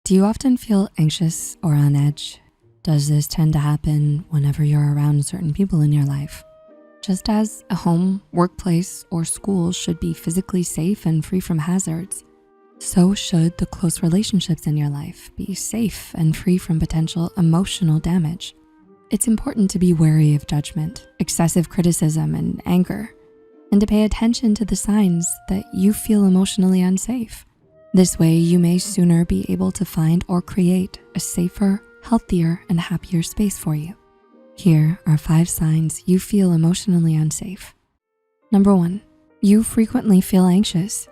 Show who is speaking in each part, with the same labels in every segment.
Speaker 1: Do you often feel anxious or on edge? Does this tend to happen whenever you're around certain people in your life? Just as a home, workplace, or school should be physically safe and free from hazards, so should the close relationships in your life be safe and free from potential emotional damage. It's important to be wary of judgment, excessive criticism, and anger, and to pay attention to the signs that you feel emotionally unsafe. This way, you may sooner be able to find or create a safer, healthier, and happier space for you. Here are 5 signs you feel emotionally unsafe. Number 1, you frequently feel anxious.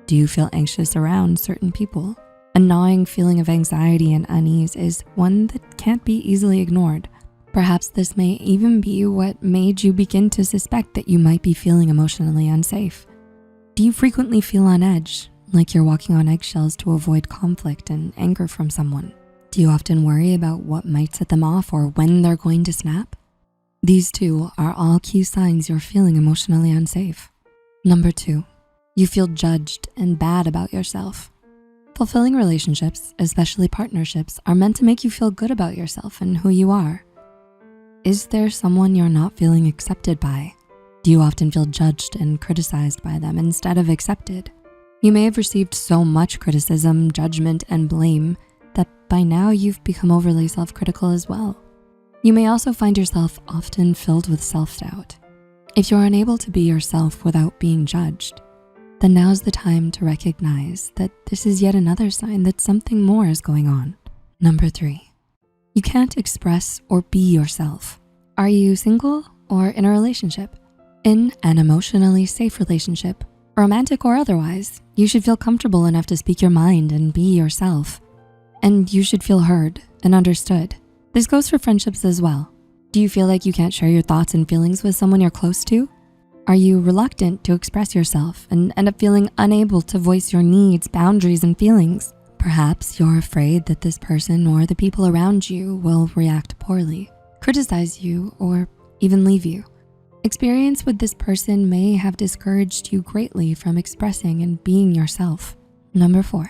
Speaker 1: Do you feel anxious around certain people? A gnawing feeling of anxiety and unease is one that can't be easily ignored. Perhaps this may even be what made you begin to suspect that you might be feeling emotionally unsafe. Do you frequently feel on edge, like you're walking on eggshells to avoid conflict and anger from someone? Do you often worry about what might set them off or when they're going to snap? These 2 are all key signs you're feeling emotionally unsafe. Number 2, you feel judged and bad about yourself. Fulfilling relationships, especially partnerships, are meant to make you feel good about yourself and who you are. Is there someone you're not feeling accepted by? Do you often feel judged and criticized by them instead of accepted? You may have received so much criticism, judgment, and blame that by now you've become overly self-critical as well. You may also find yourself often filled with self-doubt. If you're unable to be yourself without being judged, then now's the time to recognize that this is yet another sign that something more is going on. Number 3, you can't express or be yourself. Are you single or in a relationship? In an emotionally safe relationship, romantic or otherwise, you should feel comfortable enough to speak your mind and be yourself. And you should feel heard and understood. This goes for friendships as well. Do you feel like you can't share your thoughts and feelings with someone you're close to? Are you reluctant to express yourself and end up feeling unable to voice your needs, boundaries, and feelings? Perhaps you're afraid that this person or the people around you will react poorly, criticize you, or even leave you. Experience with this person may have discouraged you greatly from expressing and being yourself. Number 4,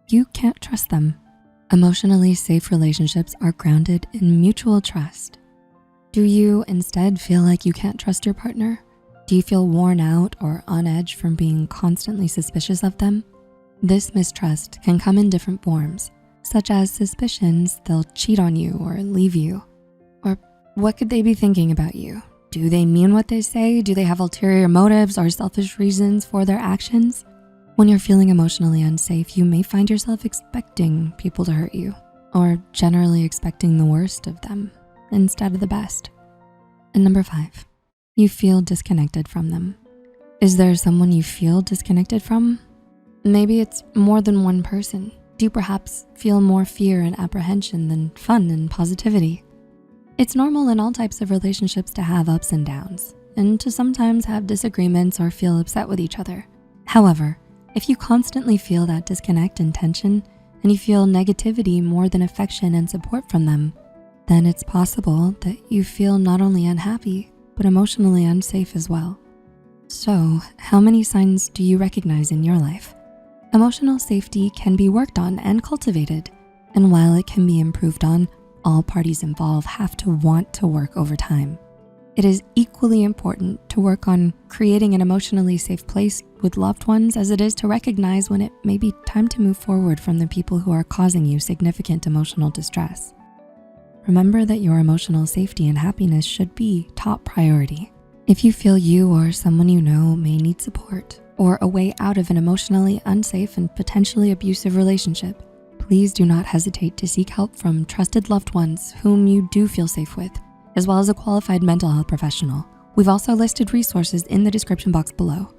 Speaker 1: you can't trust them. Emotionally safe relationships are grounded in mutual trust. Do you instead feel like you can't trust your partner? Do you feel worn out or on edge from being constantly suspicious of them? This mistrust can come in different forms, such as suspicions they'll cheat on you or leave you. Or what could they be thinking about you? Do they mean what they say? Do they have ulterior motives or selfish reasons for their actions? When you're feeling emotionally unsafe, you may find yourself expecting people to hurt you, or generally expecting the worst of them instead of the best. And number 5, you feel disconnected from them. Is there someone you feel disconnected from? Maybe it's more than one person. Do you perhaps feel more fear and apprehension than fun and positivity? It's normal in all types of relationships to have ups and downs, and to sometimes have disagreements or feel upset with each other. However, if you constantly feel that disconnect and tension, and you feel negativity more than affection and support from them, then it's possible that you feel not only unhappy, but emotionally unsafe as well. So, how many signs do you recognize in your life? Emotional safety can be worked on and cultivated, and while it can be improved on, all parties involved have to want to work over time. It is equally important to work on creating an emotionally safe place with loved ones as it is to recognize when it may be time to move forward from the people who are causing you significant emotional distress. Remember that your emotional safety and happiness should be top priority. If you feel you or someone you know may need support or a way out of an emotionally unsafe and potentially abusive relationship, please do not hesitate to seek help from trusted loved ones whom you do feel safe with, as well as a qualified mental health professional. We've also listed resources in the description box below.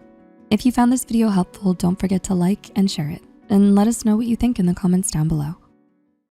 Speaker 1: If you found this video helpful, don't forget to like and share it, and let us know what you think in the comments down below.